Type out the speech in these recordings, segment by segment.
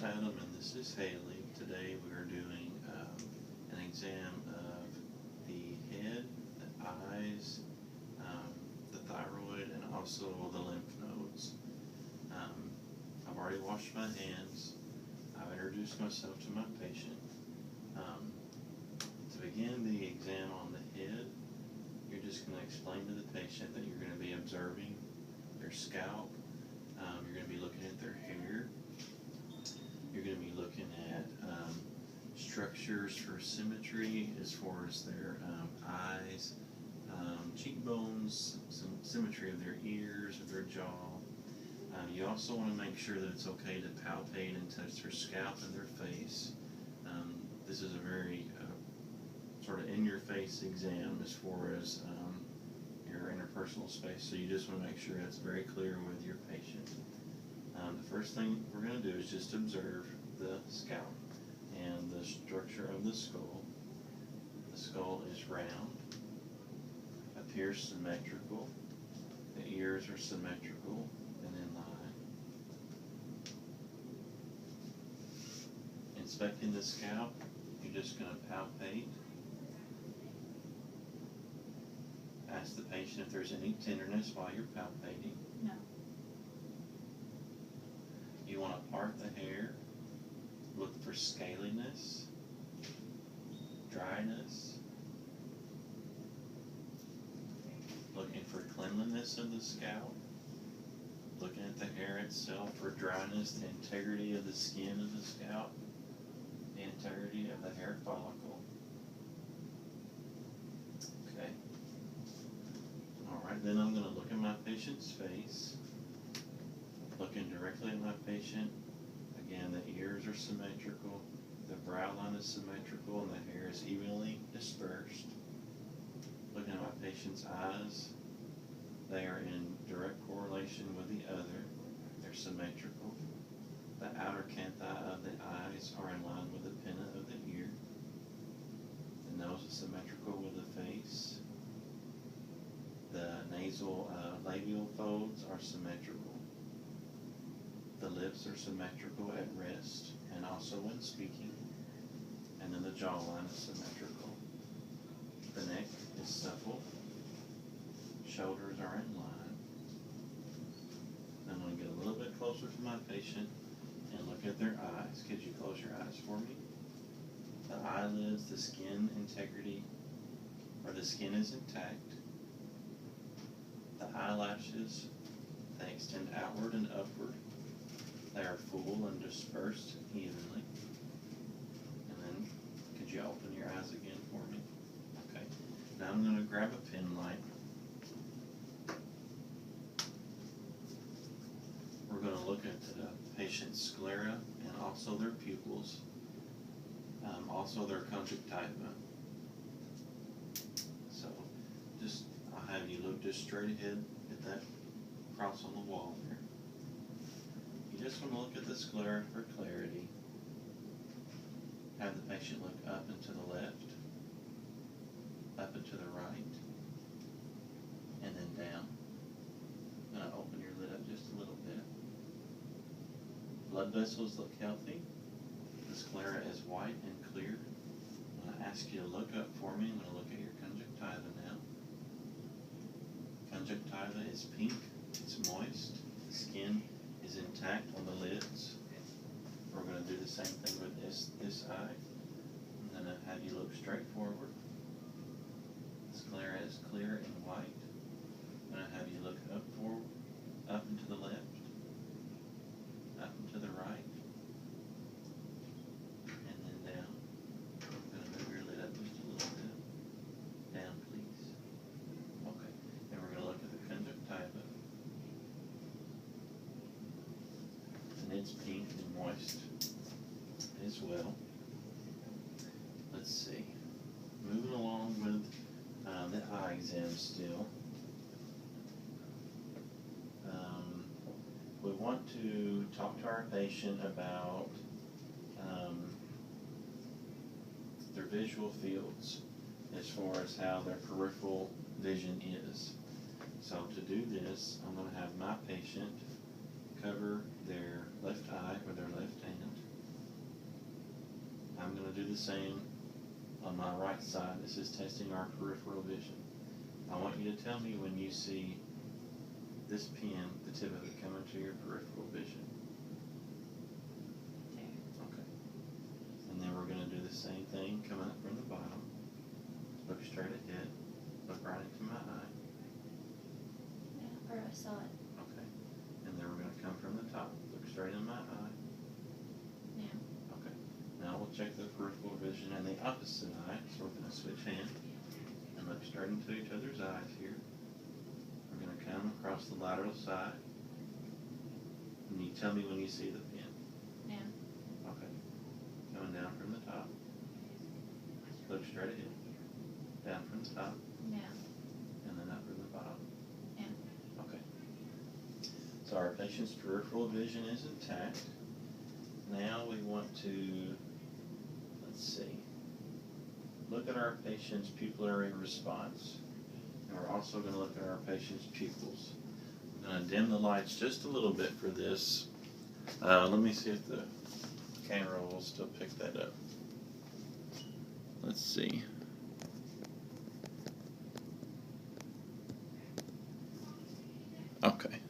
Adam, and this is Haley. Today we are doing an exam of the head, the eyes, the thyroid, and also the lymph nodes. I've already washed my hands. I've introduced myself to my patient. To begin the exam on the head, you're just going to explain to the patient that you're going to be observing their scalp. You're going to be looking at their hair. You're going to be looking at structures for symmetry as far as their eyes, cheekbones, some symmetry of their ears, of their jaw. You also want to make sure that it's okay to palpate and touch their scalp and their face. This is a very sort of in-your-face exam as far as your interpersonal space, so you just want to make sure it's very clear with your patient. The first thing we're going to do is just observe the scalp and the structure of the skull. The skull is round, appears symmetrical, the ears are symmetrical and in line. Inspecting the scalp, you're just going to palpate. Ask the patient if there's any tenderness while you're palpating. No. You want to part the hair, look for scaliness, dryness, looking for cleanliness of the scalp, looking at the hair itself for dryness, the integrity of the skin of the scalp, the integrity of the hair follicle. Okay. Alright, then I'm going to look at my patient's face. Looking directly at my patient, again, the ears are symmetrical, the brow line is symmetrical, and the hair is evenly dispersed. Looking at my patient's eyes, they are in direct correlation with the other. They're symmetrical. The outer canthi of the eyes are in line with the pinna of the ear. The nose is symmetrical with the face. The nasal labial folds are symmetrical. The lips are symmetrical at rest and also when speaking. And then the jawline is symmetrical. The neck is supple. Shoulders are in line. I'm going to get a little bit closer to my patient and look at their eyes. Could you close your eyes for me? The eyelids, the skin integrity, or the skin is intact. The eyelashes, they extend outward and upward. They are full and dispersed evenly. And then, could you open your eyes again for me? Okay. Now I'm going to grab a pen light. We're going to look at the patient's sclera and also their pupils, also their conjunctiva. So, I'll have you look just straight ahead at that cross on the wall there. You just want to look at the sclera for clarity. Have the patient look up and to the left, up and to the right, and then down. I'm going to open your lid up just a little bit. Blood vessels look healthy. The sclera is white and clear. I'm going to ask you to look up for me. I'm going to look at your conjunctiva now. Conjunctiva is pink. It's moist. The skin is intact on the lids. We're going to do the same thing with this eye. I'm going to have you look straight forward. The sclera is clear and white. I'm going to have you look up and to the left, up and to the right, and then down. I'm going to move your lid up just a little bit. Down, please. Okay. Then we're going to look at the conjunctiva. And it's pink and moist as well. Let's see. Moving along with the eye exam still. We want to talk to our patient about their visual fields as far as how their peripheral vision is. So to do this, I'm going to have my patient cover their left eye with their left hand. I'm going to do the same on my right side. This is testing our peripheral vision. I want you to tell me when you see this pin, the tip of it, coming to your peripheral vision. There. Okay. And then we're going to do the same thing coming up from the bottom. Look straight ahead. Look right into my eye. Yeah, or I saw it. Okay. And then we're going to come from the top. Look straight in my eye. Now. Okay. Now we'll check the peripheral vision in the opposite eye. So we're going to switch hands and look straight into each other's eyes here. We're going to come across the lateral side. And you tell me when you see the pin. Now. Okay. Coming down from the top. Look straight ahead. Down from the top. Now. And then up from the bottom. Now. Okay. So our patient's peripheral vision is intact. Now we want to, let's see, look at our patient's pupillary response. And we're also going to look at our patient's pupils. I'm going to dim the lights just a little bit for this. Let me see if the camera will still pick that up. Let's see. Okay.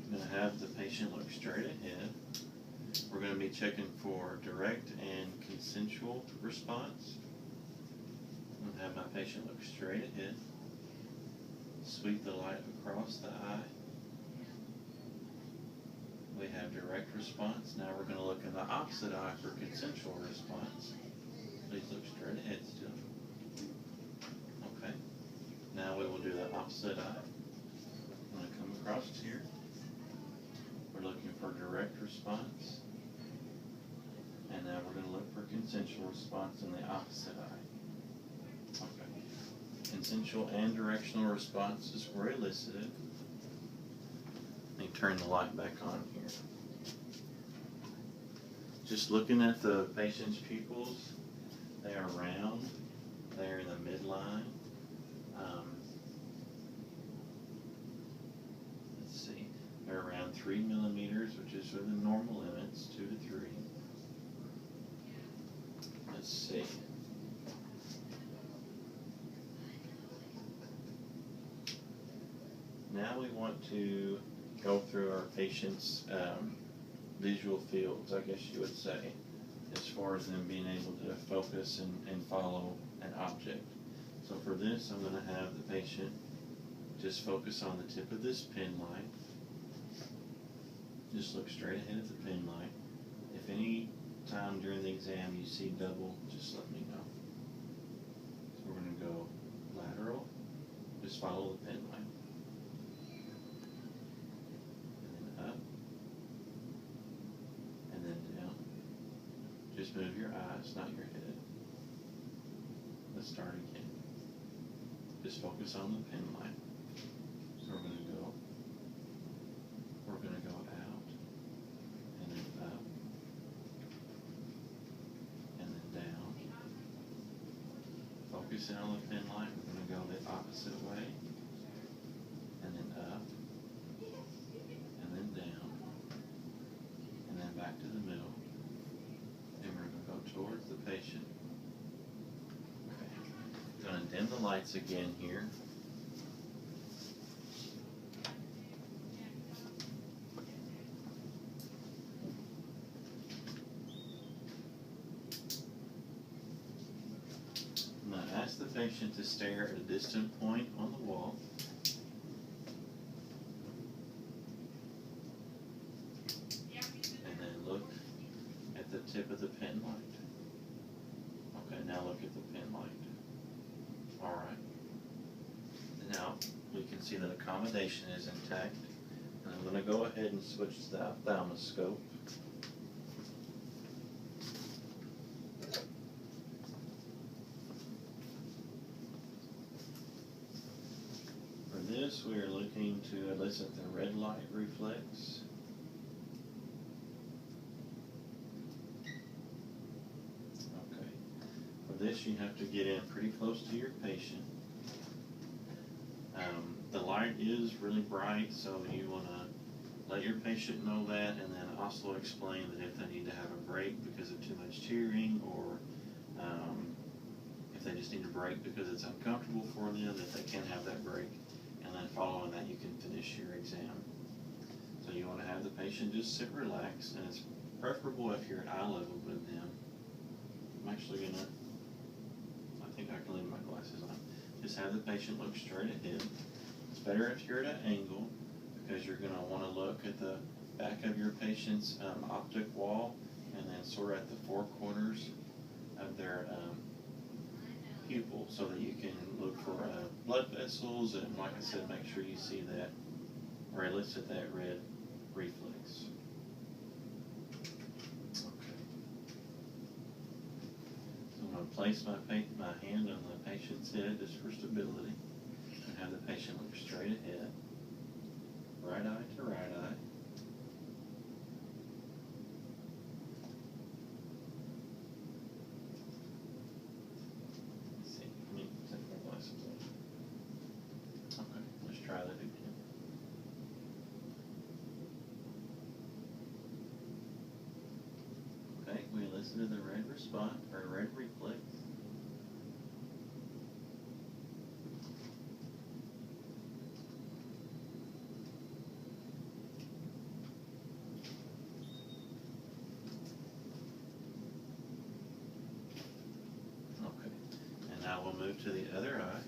I'm going to have the patient look straight ahead. We're going to be checking for direct and consensual response. I'm going to have my patient look straight ahead. Sweep the light across the eye. We have direct response. Now we're going to look in the opposite eye for consensual response. Please look straight ahead still. Okay. Now we will do the opposite eye. I'm going to come across here. We're looking for direct response. And now we're going to look for consensual response in the opposite eye. Okay. Consensual and directional responses were elicited. Let me turn the light back on here. Just looking at the patient's pupils, they are round. They are in the midline. Let's see. They're around 3 millimeters, which is within normal limits, 2 to 3. Let's see. Now we want to go through our patient's visual fields, I guess you would say, as far as them being able to focus and follow an object. So for this, I'm going to have the patient just focus on the tip of this pen light. Just look straight ahead at the pen light. If any time during the exam you see double, just let me know. So we're going to go lateral, just follow the pen light. And then up, and then down. Just move your eyes, not your head. Let's start again. Just focus on the pen light. So we're going to go out, and then up, and then down. Focusing on the pen light, we're going to go the opposite way, and then up, and then down, and then back to the middle, and we're going to go towards the patient. Okay. Going to dim the lights again here. Ask the patient to stare at a distant point on the wall. And then look at the tip of the pen light. Okay, now look at the pen light. Alright. Now we can see that accommodation is intact. And I'm going to go ahead and switch to the ophthalmoscope. This, we are looking to elicit the red light reflex. Okay. For this, you have to get in pretty close to your patient. The light is really bright, so you want to let your patient know that, and then also explain that if they need to have a break because of too much tearing, or if they just need a break because it's uncomfortable for them, that they can have that break. And then following that, you can finish your exam. So you want to have the patient just sit relaxed, and it's preferable if you're at eye level with them. I'm actually gonna, I think I can leave my glasses on. Just have the patient look straight ahead. It's better if you're at an angle, because you're gonna want to look at the back of your patient's optic wall, and then sort of at the four corners of their pupil, so that you can look for blood vessels, and like I said, make sure you see that, or at least at that red reflex. Okay. So I'm going to place my hand on the patient's head just for stability, and have the patient look straight ahead, right eye to right eye. Try that again. Okay, we listen to the red response, or red reflex. Okay, and now we'll move to the other eye.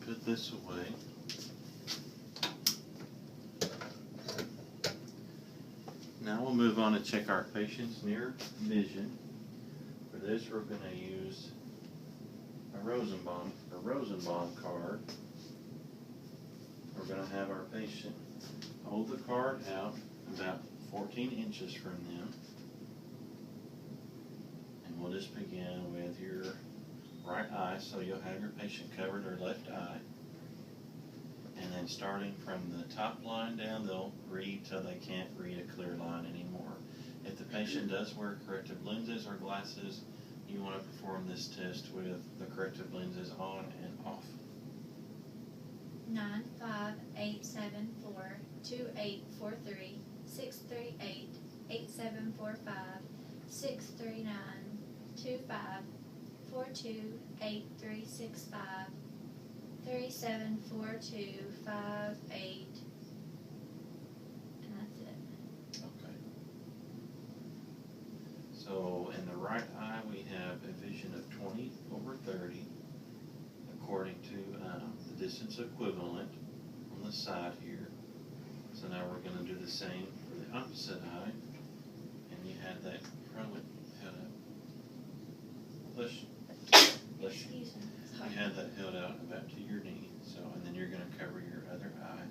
Put this away. Now we'll move on to check our patient's near vision. For this, we're going to use a Rosenbaum card. We're going to have our patient hold the card out about 14 inches from them. And we'll just begin with your right eye, so you'll have your patient covered, or left eye. And then starting from the top line down, they'll read till they can't read a clear line anymore. If the patient does wear corrective lenses or glasses, you want to perform this test with the corrective lenses on and off. 9, 5, 8, 7, 4, 2, 8, 4, 3, 6, 3, 8, 8, 7, 4, 5, 6, 3, 9, 2, 5, 4, 2, 8, 3, 6, 5, 3, 7, 4, 2, 5, 8, and that's it. Okay. So in the right eye, we have a vision of 20/30, according to the distance equivalent on the side here. So now we're going to do the same for the opposite eye, and you had that probably held up. Bless you. Excuse me. Sorry. You had that held out about to your knee, so, and then you're going to cover your other eye,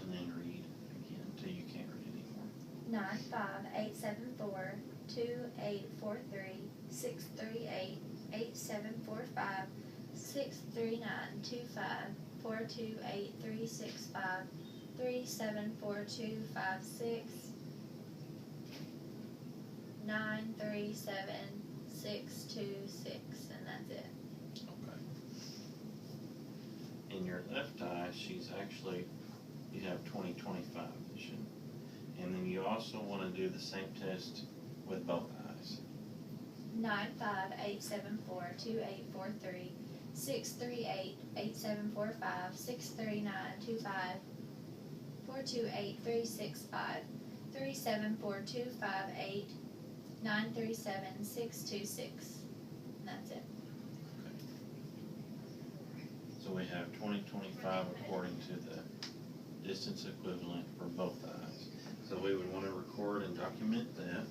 and then read again until you can't read anymore. 9, 5, 8, 7, 4, 2, 8, 4, 3, 6, 3, 8, 8, 7, 4, 5, 6, 3, 9, 2, 5, 4, 2, 8, 3, 6, 5, 3, 7, 4, 2, 5, 6, 9, 3, 7, 6, 2, 6, and that's it. Okay. In your left eye, she's actually, you have 20/25 vision. And then you also want to do the same test with both eyes. 9, 5, 8, 7, 4, 2, 8, 4, 3, 6, 3, 8, 8, 7, 4, 5, 6, 3, 9, 2, 5, 4, 2, 8, 3, 6, 5, 3, 7, 4, 2, 5, 8, 9, 3, 7, 6, 2, 6. And that's it. Okay. So we have 20/25 according to the distance equivalent for both eyes. So we would want to record and document that.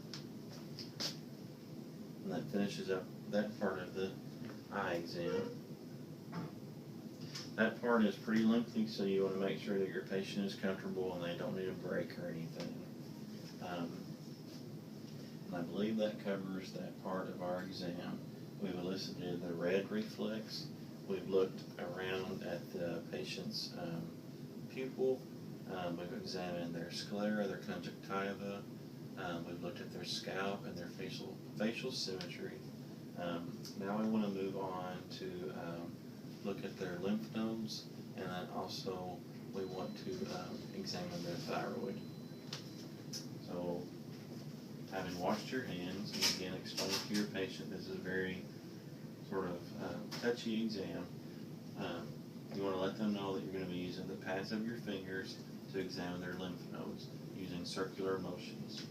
And that finishes up that part of the eye exam. that part is pretty lengthy, so you want to make sure that your patient is comfortable and they don't need a break or anything. And I believe that covers that part of our exam. We've elicited the red reflex. We've looked around at the patient's pupil. We've examined their sclera, their conjunctiva. We've looked at their scalp and their facial symmetry. Now we want to move on to look at their lymph nodes, and then also we want to examine their thyroid. So, having washed your hands, and again explain to your patient this is a very sort of touchy exam. You want to let them know that you're going to be using the pads of your fingers to examine their lymph nodes using circular motions.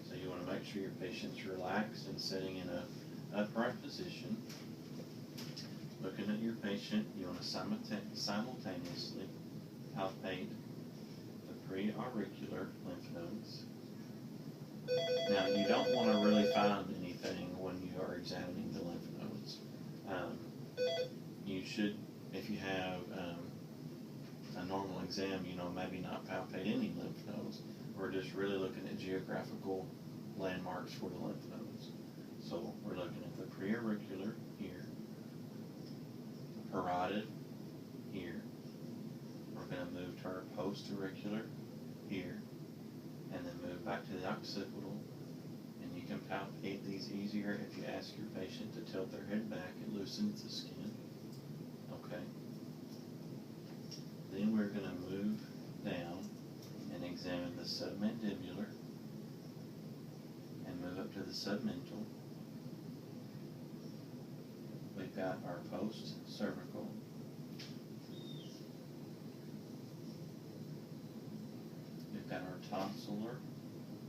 So you want to make sure your patient's relaxed and sitting in a upright position. Looking at your patient, you want to simultaneously palpate the pre-auricular lymph nodes. Now, you don't want to really find anything when you are examining the lymph nodes. You should, if you have a normal exam, maybe not palpate any lymph nodes. We're just really looking at geographical landmarks for the lymph nodes. So we're looking at the pre-auricular here, parotid here. We're going to move to our post-auricular here, and then move back to the occipital. And you can palpate these easier if you ask your patient to tilt their head back. It loosens the skin. Okay. Then we're going to move down and examine the submandibular and move up to the submental. We've got our post-cervical. We've got our tonsillar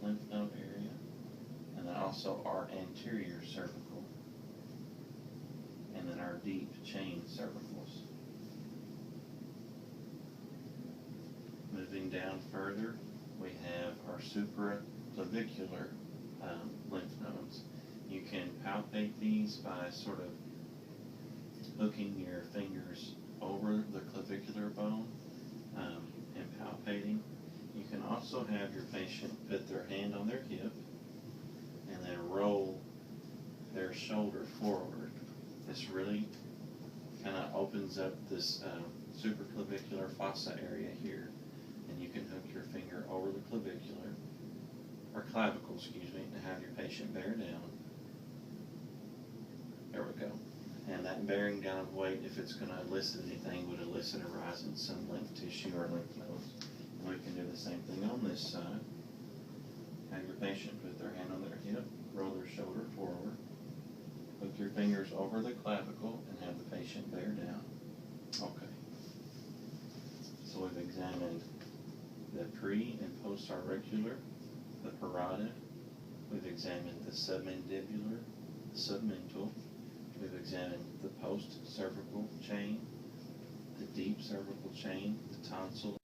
lymph node area, and then also our anterior cervical, and then our deep chain cervicals. Moving down further, we have our supraclavicular lymph nodes. You can palpate these by sort of hooking your fingers over the clavicular bone and palpating. You can also have your patient put their hand on their hip and then roll their shoulder forward. This really kind of opens up this supraclavicular fossa area here, and you can hook your finger over the clavicular, or clavicle, excuse me, and have your patient bear down. There we go. And that bearing down of weight, if it's going to elicit anything, would elicit a rise in some lymph tissue or lymph nodes. And we can do the same thing on this side. Have your patient put their hand on their hip, roll their shoulder forward, hook your fingers over the clavicle, and have the patient bear down. Okay. So we've examined the pre- and post-auricular, the parotid. We've examined the submandibular, the submental. We've examined the post-cervical chain, the deep cervical chain, the tonsil,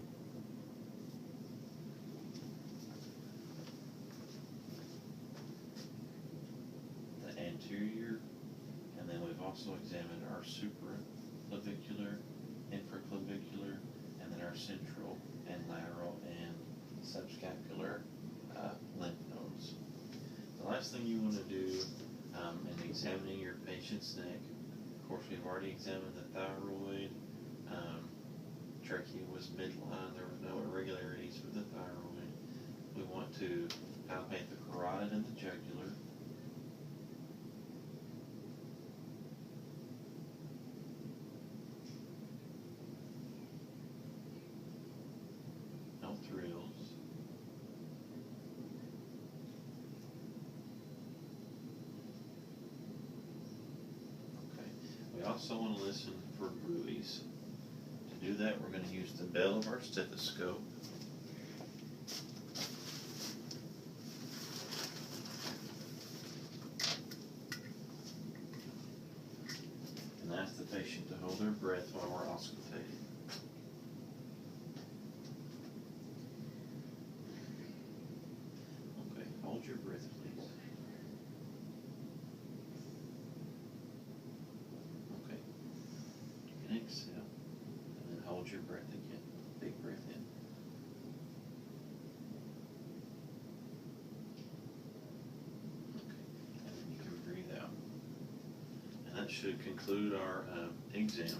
the anterior, and then we've also examined our supraclavicular, infraclavicular, and then our central and lateral and subscapular lymph nodes. The last thing you want to do in examining your patient's neck, of course we've already examined the thyroid, trachea was midline, there were no irregularities with the thyroid. We want to palpate the carotid and the jugular. No thrills. We also want to listen for buoys. To do that, we're going to use the bell of our stethoscope. And ask the patient to hold their breath while we're auscultating. Okay, hold your breath, please. Okay. You can exhale. hold your breath again. Big breath in. Okay, and then you can breathe out. And that should conclude our exam.